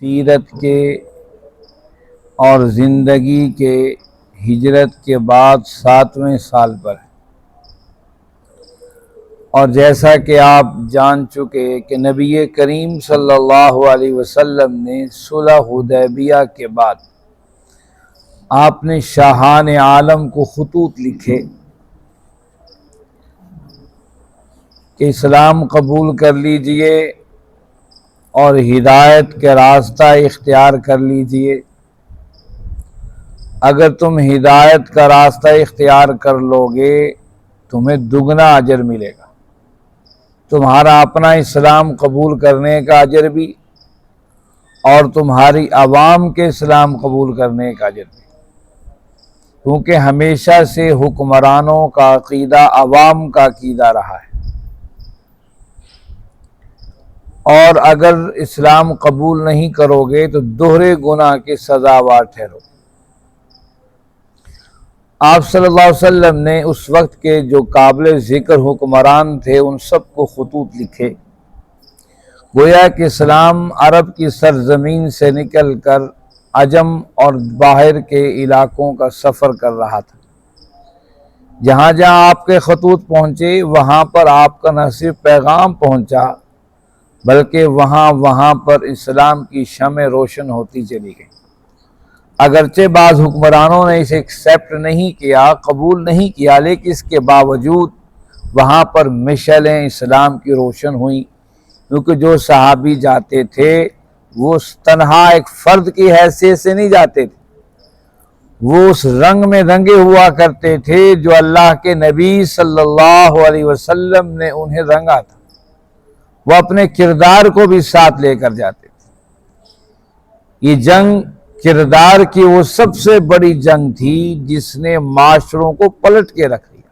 سیرت کے اور زندگی کے ہجرت کے بعد 7ویں سال پر ہے، اور جیسا کہ آپ جان چکے کہ نبی کریم صلی اللہ علیہ وسلم نے صلح حدیبیہ کے بعد آپ نے شاہان عالم کو خطوط لکھے کہ اسلام قبول کر لیجئے اور ہدایت کے راستہ اختیار کر لیجئے۔ اگر تم ہدایت کا راستہ اختیار کر لو گے تمہیں دگنا اجر ملے گا، تمہارا اپنا اسلام قبول کرنے کا اجر بھی اور تمہاری عوام کے اسلام قبول کرنے کا اجر بھی، کیونکہ ہمیشہ سے حکمرانوں کا عقیدہ عوام کا عقیدہ رہا ہے، اور اگر اسلام قبول نہیں کرو گے تو دوہرے گناہ کے سزاوار ٹھہرو۔ آپ صلی اللہ علیہ وسلم نے اس وقت کے جو قابل ذکر حکمران تھے ان سب کو خطوط لکھے، گویا کہ اسلام عرب کی سرزمین سے نکل کر عجم اور باہر کے علاقوں کا سفر کر رہا تھا۔ جہاں جہاں آپ کے خطوط پہنچے وہاں پر آپ کا نہ صرف پیغام پہنچا بلکہ وہاں پر اسلام کی شمع روشن ہوتی چلی گئی۔ اگرچہ بعض حکمرانوں نے اسے ایکسیپٹ نہیں کیا، قبول نہیں کیا، لیکن اس کے باوجود وہاں پر مشعلیں اسلام کی روشن ہوئیں، کیونکہ جو صحابی جاتے تھے وہ تنہا ایک فرد کی حیثیت سے نہیں جاتے تھے، وہ اس رنگ میں رنگے ہوا کرتے تھے جو اللہ کے نبی صلی اللہ علیہ وسلم نے انہیں رنگا تھا، وہ اپنے کردار کو بھی ساتھ لے کر جاتے تھے۔ یہ جنگ کردار کی وہ سب سے بڑی جنگ تھی جس نے معاشروں کو پلٹ کے رکھ دیا،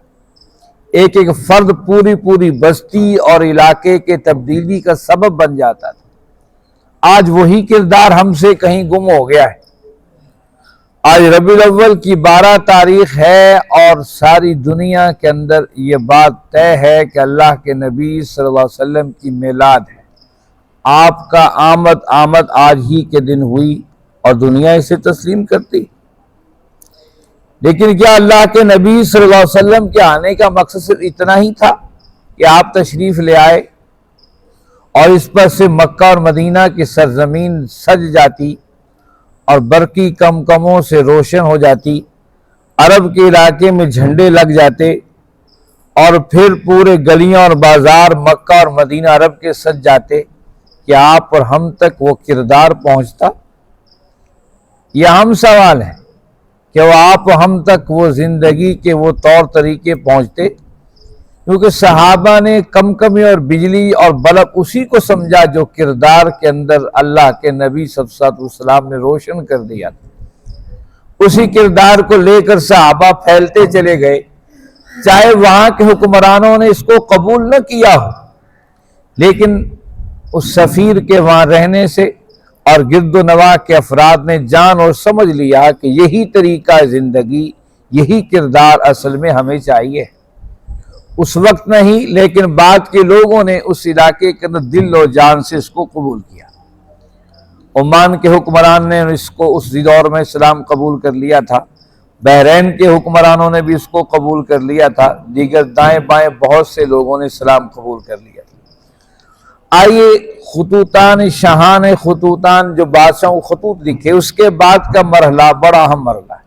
ایک ایک فرد پوری بستی اور علاقے کے تبدیلی کا سبب بن جاتا تھا۔ آج وہی کردار ہم سے کہیں گم ہو گیا ہے۔ آج ربیع الاول کی 12 تاریخ ہے اور ساری دنیا کے اندر یہ بات طے ہے کہ اللہ کے نبی صلی اللہ علیہ وسلم کی میلاد ہے، آپ کا آمد آج ہی کے دن ہوئی اور دنیا اسے تسلیم کرتی۔ لیکن کیا اللہ کے نبی صلی اللہ علیہ وسلم کے آنے کا مقصد صرف اتنا ہی تھا کہ آپ تشریف لے آئے اور اس پر سے مکہ اور مدینہ کی سرزمین سج جاتی اور برقی کمکموں سے روشن ہو جاتی، عرب کے علاقے میں جھنڈے لگ جاتے اور پھر پورے گلیاں اور بازار مکہ اور مدینہ عرب کے سج جاتے؟ کہ آپ اور ہم تک وہ کردار پہنچتا؟ یہ اہم سوال ہے کہ وہ آپ و ہم تک وہ زندگی کے وہ طور طریقے پہنچتے؟ کیونکہ صحابہ نے کمکمی اور بجلی اور بلب اسی کو سمجھا جو کردار کے اندر اللہ کے نبی صلی اللہ علیہ وسلم نے روشن کر دیا تھا۔ اسی کردار کو لے کر صحابہ پھیلتے چلے گئے، چاہے وہاں کے حکمرانوں نے اس کو قبول نہ کیا ہو، لیکن اس سفیر کے وہاں رہنے سے اور گرد و نواح کے افراد نے جان اور سمجھ لیا کہ یہی طریقہ زندگی، یہی کردار اصل میں ہمیں چاہیے۔ اس وقت نہیں لیکن بعد کے لوگوں نے اس علاقے کے اندر دل و جان سے اس کو قبول کیا۔ عمان کے حکمران نے اس کو اس دور میں اسلام قبول کر لیا تھا، بحرین کے حکمرانوں نے بھی اس کو قبول کر لیا تھا، دیگر دائیں بائیں بہت سے لوگوں نے اسلام قبول کر لیا تھا۔ آئیے خطوطان شاہان خطوطان جو بادشاہوں خطوط لکھے، اس کے بعد کا مرحلہ بڑا اہم مرحلہ ہے۔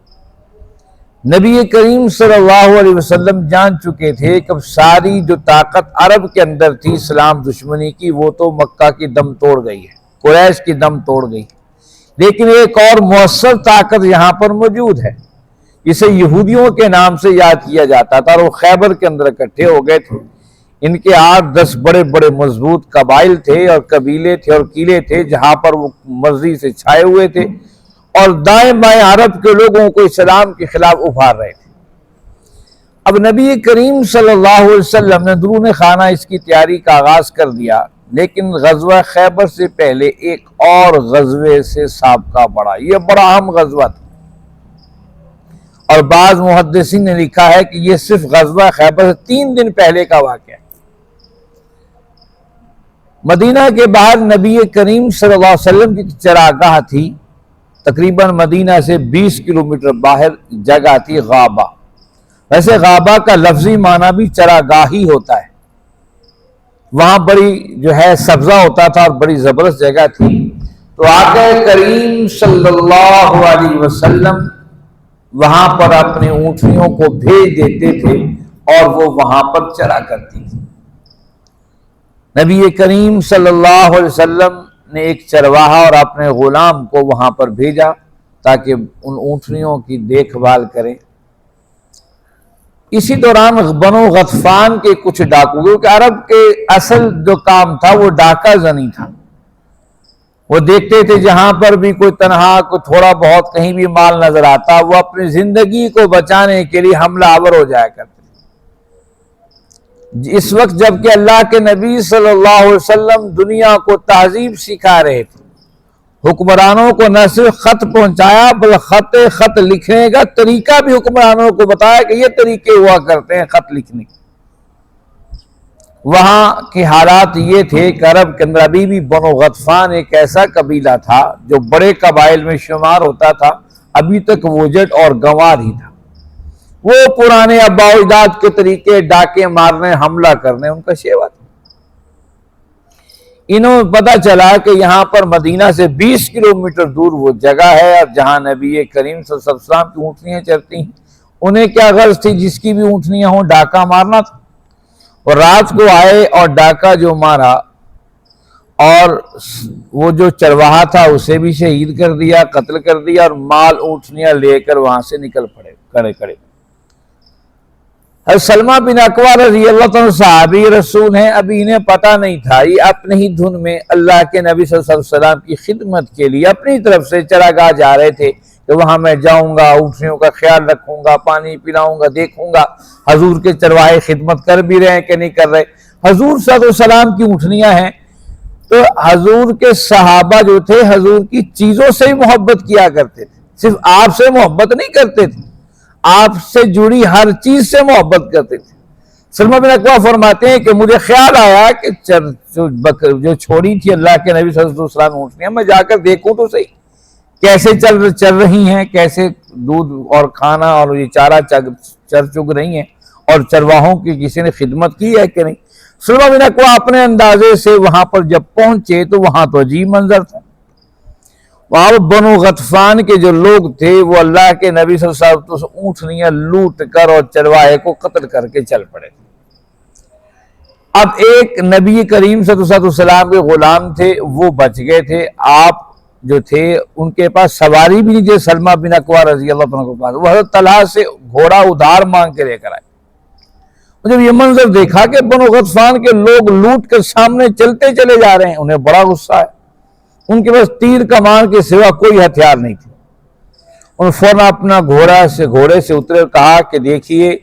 نبی کریم صلی اللہ علیہ وسلم جان چکے تھے کہ ساری جو طاقت عرب کے اندر تھی اسلام دشمنی کی وہ تو مکہ کی دم توڑ گئی ہے، قریش کی دم توڑ گئی، لیکن ایک اور مؤثر طاقت یہاں پر موجود ہے جسے یہودیوں کے نام سے یاد کیا جاتا تھا، اور وہ خیبر کے اندر اکٹھے ہو گئے تھے۔ ان کے 8-10 بڑے مضبوط قبائل تھے اور قبیلے تھے اور قلعے تھے جہاں پر وہ مرضی سے چھائے ہوئے تھے اور دائیں بائیں عرب کے لوگوں کو اسلام کے خلاف ابھار رہے تھے۔ اب نبی کریم صلی اللہ علیہ وسلم نے درون خانہ اس کی تیاری کا آغاز کر دیا، لیکن غزوہ خیبر سے پہلے ایک اور غزوے سے سابقہ بڑھا، یہ بڑا اہم غزوہ تھا، اور بعض محدثین نے لکھا ہے کہ یہ صرف غزوہ خیبر سے 3 دن پہلے کا واقعہ ہے۔ مدینہ کے باہر نبی کریم صلی اللہ علیہ وسلم کی چراگاہ تھی، تقریباً مدینہ سے 20 کلومیٹر باہر جگہ تھی غابہ۔ ویسے غابہ کا لفظی معنی بھی چراگاہ ہی ہوتا ہے۔ وہاں بڑی جو ہے سبزہ ہوتا تھا اور بڑی زبردست جگہ تھی، تو آقا کریم صلی اللہ علیہ وسلم وہاں پر اپنے اونٹنیوں کو بھیج دیتے تھے اور وہ وہاں پر چرا کرتی تھی۔ نبی کریم صلی اللہ علیہ وسلم نے ایک چرواہا اور اپنے غلام کو وہاں پر بھیجا تاکہ ان اونٹنیوں کی دیکھ بھال کریں۔ اسی دوران بنو غطفان کے کچھ ڈاکو، کیونکہ عرب کے اصل جو کام تھا وہ ڈاکہ زنی تھا، وہ دیکھتے تھے جہاں پر بھی کوئی تنہا کوئی تھوڑا بہت کہیں بھی مال نظر آتا وہ اپنی زندگی کو بچانے کے لیے حملہ آور ہو جایا کرتے۔ اس وقت جب کہ اللہ کے نبی صلی اللہ علیہ وسلم دنیا کو تہذیب سکھا رہے تھے، حکمرانوں کو نہ صرف خط پہنچایا بلکہ خط لکھنے کا طریقہ بھی حکمرانوں کو بتایا کہ یہ طریقے ہوا کرتے ہیں خط لکھنے۔ وہاں کے حالات یہ تھے کہ عرب کے اندر ابھی بھی بنو غطفان ایک ایسا قبیلہ تھا جو بڑے قبائل میں شمار ہوتا تھا، ابھی تک وجد اور گنوار ہی تھا۔ وہ پرانے آباء و اجداد کے طریقے ڈاکے مارنے حملہ کرنے ان کا شیوا تھا۔ انہوں پتہ چلا کہ یہاں پر مدینہ سے 20 کلومیٹر دور وہ جگہ ہے اور جہاں نبی کریم صلی اللہ علیہ وسلم کی اونٹنیاں چرتی ہیں۔ انہیں کیا غرض تھی جس کی بھی اونٹنیاں ہوں ڈاکہ مارنا تھا، اور رات کو آئے اور ڈاکہ جو مارا اور وہ جو چرواہا تھا اسے بھی شہید کر دیا، قتل کر دیا، اور مال اونٹنیاں لے کر وہاں سے نکل پڑے کڑے۔ حضرت سلمہ بن اکوع رضی اللہ عنہ صحابی رسول ہیں، ابھی انہیں پتہ نہیں تھا، یہ اپنے ہی دھن میں اللہ کے نبی صلی اللہ علیہ وسلم کی خدمت کے لیے اپنی طرف سے چراگاہ جا رہے تھے کہ وہاں میں جاؤں گا، اونٹنیوں کا خیال رکھوں گا، پانی پلاؤں گا، دیکھوں گا حضور کے چرواہے خدمت کر بھی رہے ہیں کہ نہیں کر رہے۔ حضور صلی اللہ علیہ وسلم کی اونٹنیاں ہیں تو حضور کے صحابہ جو تھے حضور کی چیزوں سے ہی محبت کیا کرتے تھے، صرف آپ سے محبت نہیں کرتے تھے، آپ سے جڑی ہر چیز سے محبت کرتے تھے۔ سلمہ بن اکوع فرماتے ہیں کہ مجھے خیال آیا کہ جو چھوڑی تھی اللہ کے نبی صلی اللہ علیہ وسلم اونٹنیاں میں جا کر دیکھوں تو صحیح کیسے چل رہی ہیں، کیسے دودھ اور کھانا اور یہ چارہ چر چگ رہی ہیں، اور چرواہوں کی کسی نے خدمت کی ہے کہ نہیں۔ سلمہ بن اکوع اپنے اندازے سے وہاں پر جب پہنچے تو وہاں تو عجیب منظر تھا۔ وہاں بنو غطفان کے جو لوگ تھے وہ اللہ کے نبی صلی اللہ علیہ وسلم اونٹنیاں لوٹ کر اور چرواہے کو قتل کر کے چل پڑے۔ اب ایک نبی کریم صلی اللہ علیہ وسلم کے غلام تھے، وہ بچ گئے تھے، آپ جو تھے ان کے پاس سواری بھی نہیں تھی سلمہ بن اکوع رضی اللہ عنہ کے پاس، وہ حضرت طلحہ سے گھوڑا ادھار مانگ کے لے کر آئے۔ جب یہ منظر دیکھا کہ بنو غطفان کے لوگ لوٹ کر سامنے چلتے چلے جا رہے ہیں، انہیں بڑا غصہ ہے، ان کے پاس تیر کمان کے سوا کوئی ہتھیار نہیں تھے۔ انہوں نے فوراً اپنا گھوڑے سے اترے اور کہا کہ دیکھیے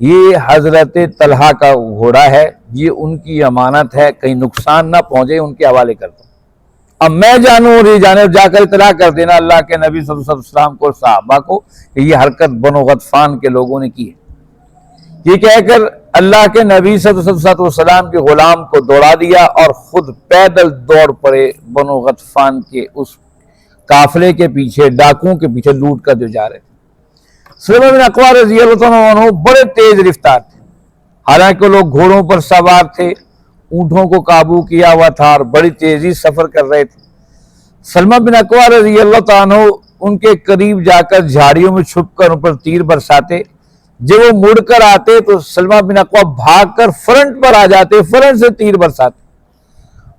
یہ حضرت طلحہ کا گھوڑا ہے، یہ ان کی امانت ہے، کہیں نقصان نہ پہنچے، ان کے حوالے کر دو، اب میں جانوں اور یہ جانے، جا کر اطلاع کر دینا اللہ کے نبی صلی اللہ علیہ وسلم کو اور صحابہ کو کہ یہ حرکت بنو غطفان کے لوگوں نے کی ہے۔ یہ کہہ کر اللہ کے نبی صلی اللہ علیہ وسلم کے غلام کو دوڑا دیا اور خود پیدل دوڑ پڑے بنو غطفان کے اس قافلے کے پیچھے، ڈاکوؤں کے پیچھے لوٹ کر جو جا رہے تھے۔ سلمہ بن اکوع رضی اللہ عنہ بڑے تیز رفتار تھے، حالانکہ لوگ گھوڑوں پر سوار تھے، اونٹوں کو قابو کیا ہوا تھا اور بڑی تیزی سفر کر رہے تھے۔ سلمہ بن اکوع رضی اللہ عنہ ان کے قریب جا کر جھاڑیوں میں چھپ کر ان پر تیر برساتے، جب وہ مڑ کر آتے تو سلمہ بن اکوع بھاگ کر فرنٹ پر آ جاتے، فرنٹ سے تیر برساتے،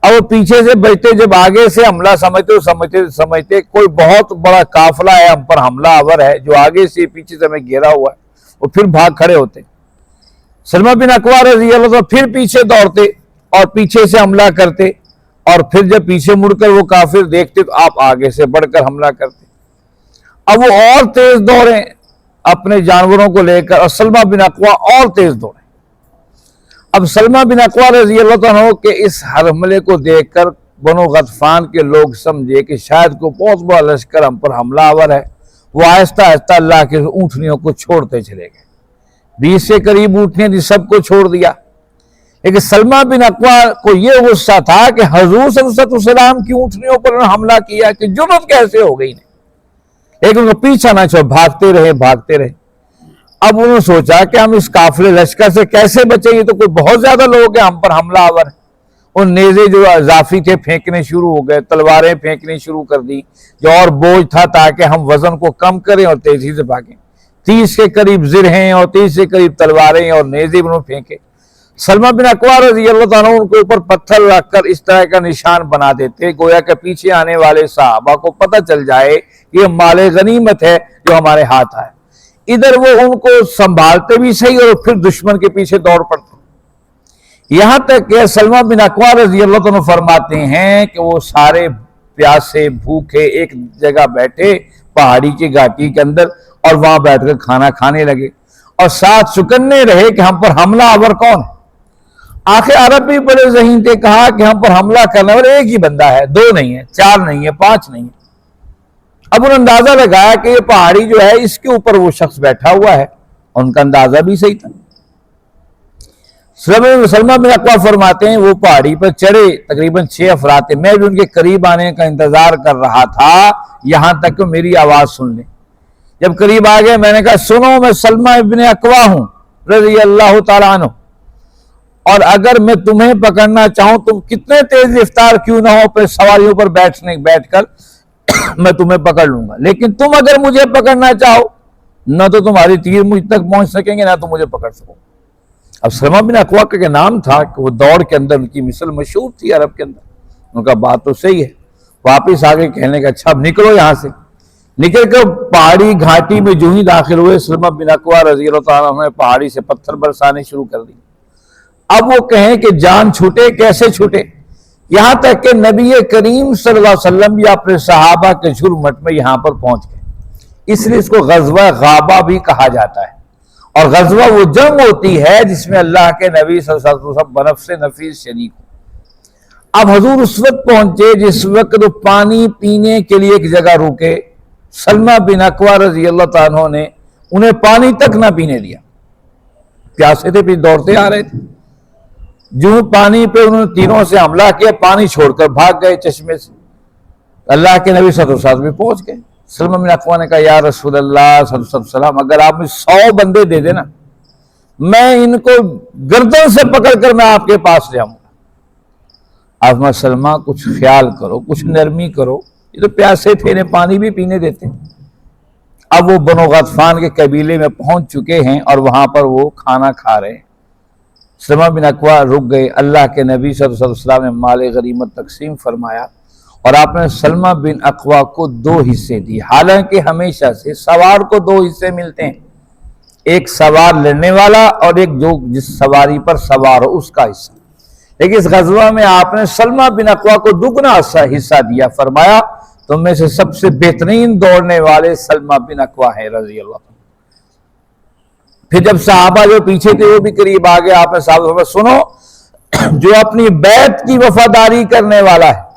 اور وہ پیچھے سے بچتے، جب آگے سے حملہ سمجھتے کوئی بہت بڑا قافلہ ہے ہم پر حملہ آور ہے جو آگے سے پیچھے سے ہمیں گھیرا ہوا ہے، وہ پھر بھاگ کھڑے ہوتے۔ سلمہ بن اکوع رضی اللہ عنہ پھر پیچھے دوڑتے اور پیچھے سے حملہ کرتے، اور پھر جب پیچھے مڑ کر وہ کافر دیکھتے تو آپ آگے سے بڑھ کر حملہ کرتے۔ اب وہ اور تیز دوڑیں اپنے جانوروں کو لے کر، اور سلمہ بن اکوع اور تیز دوڑے۔ اب سلمہ بن اکوع رضی اللہ عنہ کے اس حملے کو دیکھ کر بنو غطفان کے لوگ سمجھے کہ شاید کوئی بہت بڑا لشکر ہم پر حملہ آور ہے، وہ آہستہ آہستہ اللہ کے اونٹنیوں کو چھوڑتے چلے گئے۔ 20 سے قریب اونٹنیاں تھی، سب کو چھوڑ دیا، لیکن سلمہ بن اقوا کو یہ غصہ تھا کہ حضور صلی اللہ علیہ وسلم کی اونٹنیوں پر حملہ کیا کہ جرأت کیسے ہو گئی، لیکن وہ پیچھا نہ چھوڑ، بھاگتے رہے۔ اب انہوں نے سوچا کہ ہم اس قافلے لشکر سے کیسے بچیں، یہ تو کوئی بہت زیادہ لوگ ہیں ہم پر حملہ آور ہیں۔ ان نیزے جو اضافی تھے پھینکنے شروع ہو گئے، تلواریں پھینکنے شروع کر دی جو اور بوجھ تھا تاکہ ہم وزن کو کم کریں اور تیزی سے بھاگیں۔ 30 کے قریب زرہیں اور 30 کے قریب تلواریں اور نیزے انہوں نے پھینکے۔ سلمہ بن اقوا رضی اللہ عنہ ان کے اوپر پتھر رکھ کر اس طرح کا نشان بنا دیتے گویا کہ پیچھے آنے والے صحابہ کو پتہ چل جائے کہ یہ مال غنیمت ہے جو ہمارے ہاتھ آئے۔ ادھر وہ ان کو سنبھالتے بھی صحیح اور پھر دشمن کے پیچھے دوڑ پڑتے، یہاں تک کہ سلمہ بن اقوا رضی اللہ عنہ فرماتے ہیں کہ وہ سارے پیاسے بھوکے ایک جگہ بیٹھے پہاڑی کی گھاٹی کے اندر اور وہاں بیٹھ کر کھانا کھانے لگے اور ساتھ چکنے رہے کہ ہم پر حملہ آور کون ہے۔ آخر عرب بھی بڑے ذہین تھے، کہا کہ ہم پر حملہ کرنے والا ایک ہی بندہ ہے، 2 نہیں ہے، 4 نہیں ہے، 5 نہیں ہے۔ اب انہوں نے اندازہ لگایا کہ یہ پہاڑی جو ہے اس کے اوپر وہ شخص بیٹھا ہوا ہے، ان کا اندازہ بھی صحیح تھا۔ سلمہ بن اقوا فرماتے ہیں وہ پہاڑی پر چڑھے، تقریباً 6 افراد تھے، میں بھی ان کے قریب آنے کا انتظار کر رہا تھا یہاں تک کہ میری آواز سن لیں۔ جب قریب آ گئے میں نے کہا سنو میں سلمہ بن اقوا ہوں رضی اللہ تعالیٰ عنہ، اور اگر میں تمہیں پکڑنا چاہوں تم کتنے تیز رفتار کیوں نہ ہو اپنے سواریوں پر بیٹھ کر میں تمہیں پکڑ لوں گا، لیکن تم اگر مجھے پکڑنا چاہو نہ تو تمہاری تیر مجھ تک پہنچ سکیں گے نہ تو مجھے پکڑ سکو۔ اب سلمہ بن اقوا کا نام تھا کہ وہ دوڑ کے اندر ان کی مثل مشہور تھی عرب کے اندر، ان کا بات تو صحیح ہے۔ واپس آگے کہنے کا اچھا اب نکلو یہاں سے، نکل کر پہاڑی گھاٹی میں جو ہی داخل ہوئے سلمہ بن اقوا رضی اللہ عنہ نے پہاڑی سے پتھر برسانے شروع کر دی۔ اب وہ کہیں کہ جان چھوٹے کیسے چھوٹے، یہاں تک کہ نبی کریم صلی اللہ علیہ وسلم یا اپنے صحابہ کے جھرمٹ میں یہاں پر پہنچ گئے، اس لیے اس کو غزوہ غابہ بھی کہا جاتا ہے۔ اور غزوہ وہ جنگ ہوتی ہے جس میں اللہ کے نبی صلی اللہ علیہ وسلم بنفس نفیس شریک ہو۔ اب حضور اس وقت پہنچے جس وقت وہ پانی پینے کے لیے ایک جگہ روکے، سلمہ بن اقوا رضی اللہ تعالیٰ عنہ نے انہیں پانی تک نہ پینے دیا، پیاسے تھے پھر دوڑتے آ رہے تھے۔ جو پانی پہ انہوں نے تینوں سے حملہ کیا، پانی چھوڑ کر بھاگ گئے چشمے سے، اللہ کے نبی صلی اللہ علیہ وسلم بھی پہنچ گئے۔ سلمہ بن اقوا نے کہا یا رسول اللہ صلی اللہ علیہ وسلم اگر آپ مجھے 100 بندے دے دینا میں ان کو گردن سے پکڑ کر میں آپ کے پاس لے آؤں گا۔ اب سلمہ کچھ خیال کرو، کچھ نرمی کرو، یہ تو پیاسے تھے انہیں پانی بھی پینے دیتے۔ اب وہ بنو غطفان کے قبیلے میں پہنچ چکے ہیں اور وہاں پر وہ کھانا کھا رہے ہیں۔ سلمہ بن اقوا رک گئے، اللہ کے نبی صلی اللہ علیہ وسلم نے مال غنیمت تقسیم فرمایا اور آپ نے سلمہ بن اقوا کو 2 حصے دی۔ حالانکہ ہمیشہ سے سوار کو 2 حصے ملتے ہیں، ایک سوار لڑنے والا اور ایک جو جس سواری پر سوار ہو اس کا حصہ، لیکن اس غزوہ میں آپ نے سلمہ بن اقوا کو 2 حصہ دیا، فرمایا تم میں سے سب سے بہترین دوڑنے والے سلمہ بن اقوا ہیں رضی اللہ عنہ۔ پھر جب صحابہ جو پیچھے تھے وہ بھی قریب آ گئے، آپ نے صحابہ سنو جو اپنی بیعت کی وفاداری کرنے والا ہے،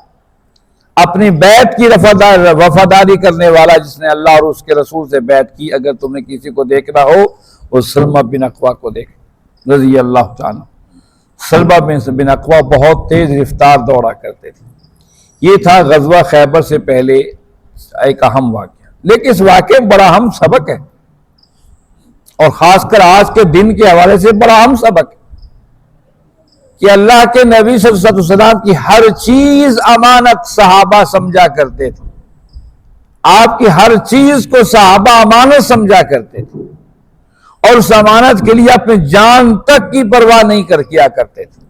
اپنی بیعت کی وفاداری کرنے والا جس نے اللہ اور اس کے رسول سے بیعت کی، اگر تم نے کسی کو دیکھنا ہو وہ سلمہ بن اقوا کو دیکھ رضی اللہ تعالیٰ۔ سلمہ بن اقوا بہت تیز رفتار دوڑا کرتے تھے۔ یہ تھا غزوہ خیبر سے پہلے ایک اہم واقعہ، لیکن اس واقعے میں بڑا اہم سبق ہے اور خاص کر آج کے دن کے حوالے سے بڑا اہم سبق ہے کہ اللہ کے نبی صلی اللہ علیہ وسلم کی ہر چیز امانت صحابہ سمجھا کرتے تھے، آپ کی ہر چیز کو صحابہ امانت سمجھا کرتے تھے اور اس امانت کے لیے اپنی جان تک کی پرواہ نہیں کیا کرتے تھے۔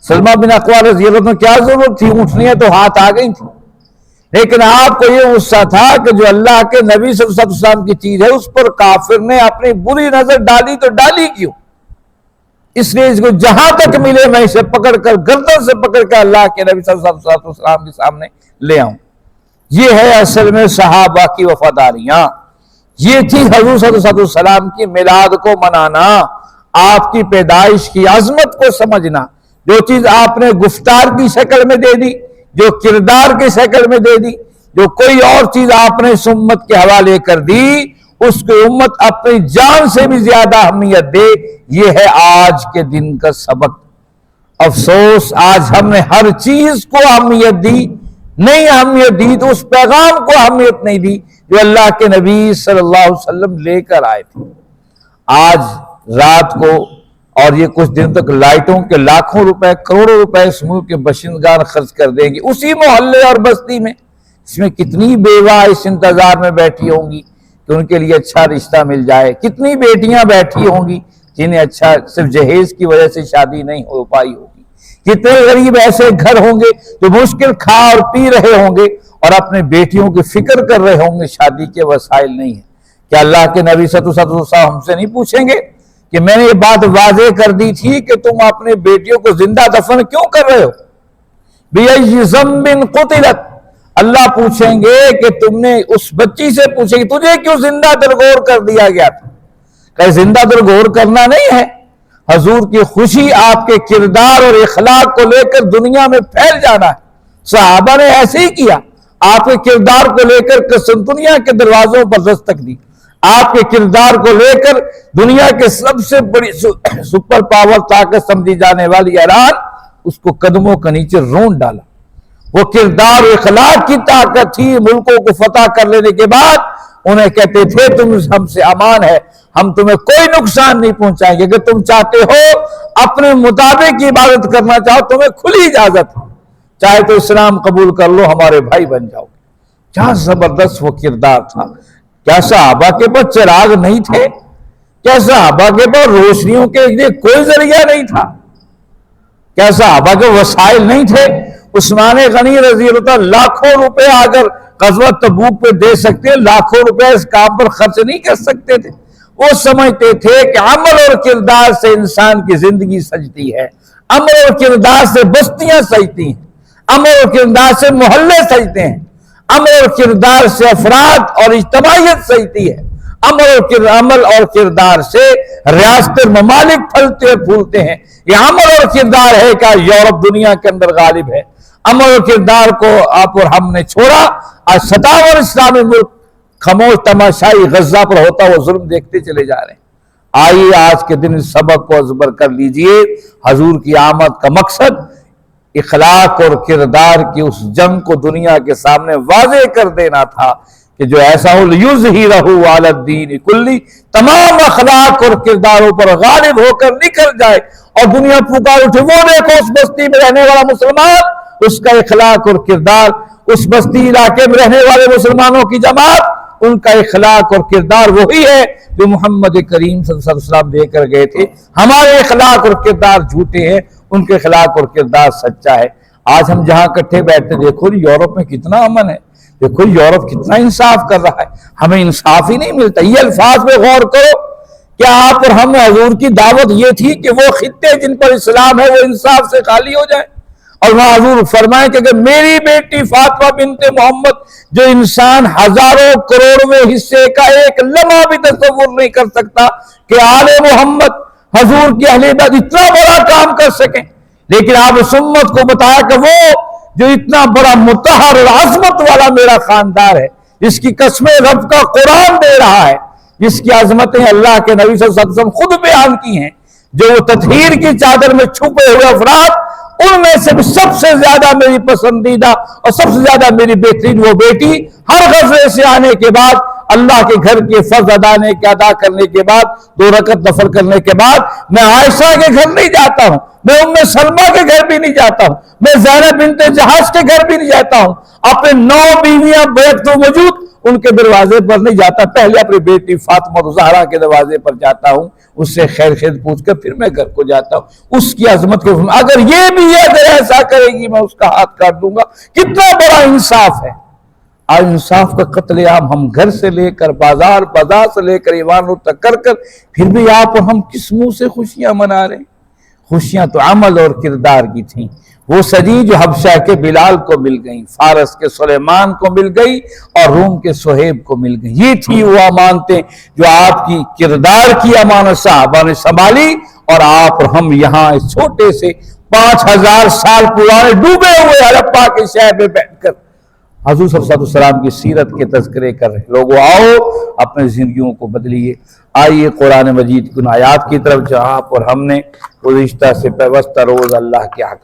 سلمہ بن اقوا رضی اللہ عنہ کیا ضرورت تھی، اونٹنیاں تو ہاتھ آ گئی تھی، لیکن آپ کو یہ غصہ تھا کہ جو اللہ کے نبی صلی اللہ علیہ وسلم کی چیز ہے اس پر کافر نے اپنی بری نظر ڈالی تو ڈالی کیوں، اس لیے اس کو جہاں تک ملے میں اسے پکڑ کر گردن سے پکڑ کر اللہ کے نبی صلی اللہ علیہ وسلم کے سامنے لے آؤں۔ یہ ہے اصل میں صحابہ کی وفاداریاں، یہ تھی حضور صلی اللہ علیہ وسلم کی میلاد کو منانا، آپ کی پیدائش کی عظمت کو سمجھنا، جو چیز آپ نے گفتار کی شکل میں دے دی، جو کردار کی شکل میں دے دی، جو کوئی اور چیز آپ نے اس امت کے حوالے کر دی اس کو امت اپنی جان سے بھی زیادہ اہمیت دے، یہ ہے آج کے دن کا سبق۔ افسوس آج ہم نے ہر چیز کو اہمیت دی، نہیں اہمیت دی تو اس پیغام کو اہمیت نہیں دی جو اللہ کے نبی صلی اللہ علیہ وسلم لے کر آئے تھے۔ آج رات کو اور یہ کچھ دن تک لائٹوں کے لاکھوں روپے کروڑوں روپے اس ملک کے باشندگان خرچ کر دیں گے اسی محلے اور بستی میں، اس میں کتنی بیوہ اس انتظار میں بیٹھی ہوں گی کہ ان کے لیے اچھا رشتہ مل جائے، کتنی بیٹیاں بیٹھی ہوں گی جنہیں اچھا صرف جہیز کی وجہ سے شادی نہیں ہو پائی ہوگی، کتنے غریب ایسے گھر ہوں گے جو مشکل کھا اور پی رہے ہوں گے اور اپنے بیٹیوں کی فکر کر رہے ہوں گے، شادی کے وسائل نہیں ہیں۔ کیا اللہ کے نبی صلی اللہ علیہ وسلم ہم سے نہیں پوچھیں گے کہ میں نے یہ بات واضح کر دی تھی کہ تم اپنے بیٹیوں کو زندہ دفن کیوں کر رہے ہو؟ بِأَيِّ ذَنبٍ قُتِلَتْ، اللہ پوچھیں گے کہ تم نے اس بچی سے پوچھیں گے تجھے کیوں زندہ درگور کر دیا گیا تھا؟ کہ زندہ درگور کرنا نہیں ہے، حضور کی خوشی آپ کے کردار اور اخلاق کو لے کر دنیا میں پھیل جانا ہے۔ صحابہ نے ایسے ہی کیا، آپ کے کردار کو لے کر دنیا کے دروازوں پر دستک دی، آپ کے کردار کو لے کر دنیا کے سب سے بڑی سپر پاور طاقت سمجھی جانے والی ایران اس کو قدموں کے نیچے رون ڈالا۔ وہ کردار و اخلاق کی طاقت تھی، ملکوں کو فتح کر لینے کے بعد انہیں کہتے تھے تم ہم سے امان ہے، ہم تمہیں کوئی نقصان نہیں پہنچائیں گے، اگر تم چاہتے ہو اپنے مطابق کی عبادت کرنا چاہو تمہیں کھلی اجازت ہے، چاہے تو اسلام قبول کر لو ہمارے بھائی بن جاؤ۔ کیا زبردست وہ کردار تھا! کیا صحابہ کے پاس چراغ نہیں تھے؟ کیا صحابہ کے پاس روشنیوں کے لیے کوئی ذریعہ نہیں تھا؟ کیا صحابہ کے وسائل نہیں تھے؟ عثمان غنی رضی اللہ عنہ لاکھوں روپے اگر غزوہ تبوک پہ دے سکتے، لاکھوں روپے اس کام پر خرچ نہیں کر سکتے تھے۔ وہ سمجھتے تھے کہ عمل اور کردار سے انسان کی زندگی سجتی ہے، عمل اور کردار سے بستیاں سجتی ہیں، عمل اور کردار سے محلے سجتے ہیں، عمل اور کردار سے افراد اور اجتماعیت سجتی ہے، عمل اور کردار سے ریاست ممالک پھلتے اور پھولتے ہیں۔ یہ عمل اور کردار ہے کہ یورپ دنیا کے اندر غالب ہے، عمل اور کردار کو آپ اور ہم نے چھوڑا۔ آج 57 اسلامی ملک خاموش تماشائی غزہ پر ہوتا وہ ظلم دیکھتے چلے جا رہے ہیں۔ آئیے آج کے دن اس سبق کو ازبر کر لیجئے، حضور کی آمد کا مقصد اخلاق اور کردار کی اس جنگ کو دنیا کے سامنے واضح کر دینا تھا کہ جو ایسا ہو لِيُظْهِرَهُ عَلَى الدِّينِ كُلِّهِ، تمام اخلاق اور کرداروں پر غالب ہو کر نکل جائے اور دنیا پکار اٹھے وہ دیکھو اس بستی میں رہنے والا مسلمان، اس کا اخلاق اور کردار، اس بستی علاقے میں رہنے والے مسلمانوں کی جماعت، ان کا اخلاق اور کردار وہی ہے جو محمد کریم صلی اللہ علیہ وسلم دے کر گئے تھے۔ ہمارے اخلاق اور کردار جھوٹے ہیں، ان کے اخلاق اور کردار سچا ہے۔ آج ہم جہاں کٹھے بیٹھتے دیکھو یورپ میں کتنا امن ہے، دیکھو یورپ کتنا انصاف کر رہا ہے، ہمیں انصاف ہی نہیں ملتا۔ یہ الفاظ پہ غور کرو، کیا آپ اور ہم حضور کی دعوت یہ تھی کہ وہ خطے جن پر اسلام ہے وہ انصاف سے خالی ہو جائے؟ اور وہاں حضور فرمائے کہ اگر میری بیٹی فاطمہ بنت محمد جو انسان ہزاروں کروڑویں حصے کا ایک لمحہ بھی تصور نہیں کر سکتا کہ آل محمد حضور کی اہل بیت اتنا بڑا کام کر سکیں، لیکن آپ اس امت کو بتایا کہ وہ جو اتنا بڑا مطہر اور عظمت والا میرا خاندان ہے، جس کی قسمیں رب کا قرآن دے رہا ہے، جس کی عظمتیں اللہ کے نبی صلی اللہ علیہ وسلم خود بیان کی ہیں، جو وہ تطہیر کی چادر میں چھپے ہوئے افراد، ان میں سے سب سے زیادہ میری پسندیدہ اور سب سے زیادہ میری بہترین وہ بیٹی ہر غزوے سے آنے کے بعد اللہ کے گھر کے فرض ادا کرنے کے بعد 2 رکعت نفل کرنے کے بعد میں عائشہ کے گھر نہیں جاتا ہوں، میں ام سلمہ کے گھر بھی نہیں جاتا ہوں، میں زینب بنت جہش کے گھر بھی نہیں جاتا ہوں، اپنے 9 بیویاں بیٹھ تو موجود ان کے دروازے پر نہیں جاتا، پہلے اپنی بیٹی فاطمہ زہرا کے دروازے پر جاتا ہوں، اس سے خیر خیر پوچھ کر پھر میں گھر کو جاتا ہوں۔ اس کی عظمت کو اگر یہ بھی اگر ایسا کرے گی میں اس کا ہاتھ کاٹ دوں گا۔ کتنا بڑا انصاف ہے! آج انصاف کا قتل عام ہم گھر سے لے کر بازار سے لے کر ایوانوں تک کر پھر بھی آپ اور ہم کس منہ سے خوشیاں منا رہے ہیں؟ خوشیاں تو عمل اور کردار کی تھیں۔ وہ صدی جو حبشہ کے بلال کو مل گئی، فارس کے سلیمان کو مل گئی اور روم کے صہیب کو مل گئی، یہ تھی وہ امانتیں جو آپ کی کردار کی امانت صحابہ نے سنبھالی، اور آپ اور ہم یہاں اس چھوٹے سے 5000 سال پرانے ڈوبے ہوئے ہرپا کے شہر میں بیٹھ کر حضور صلی اللہ علیہ وسلم کی سیرت کے تذکرے کر رہے ہیں۔ لوگوں آؤ اپنے زندگیوں کو بدلیے۔ آئیے قرآن مجید کی ان آیات کی طرف جہاں پر ہم نے گزشتہ سے پیوستہ روز اللہ کے احکام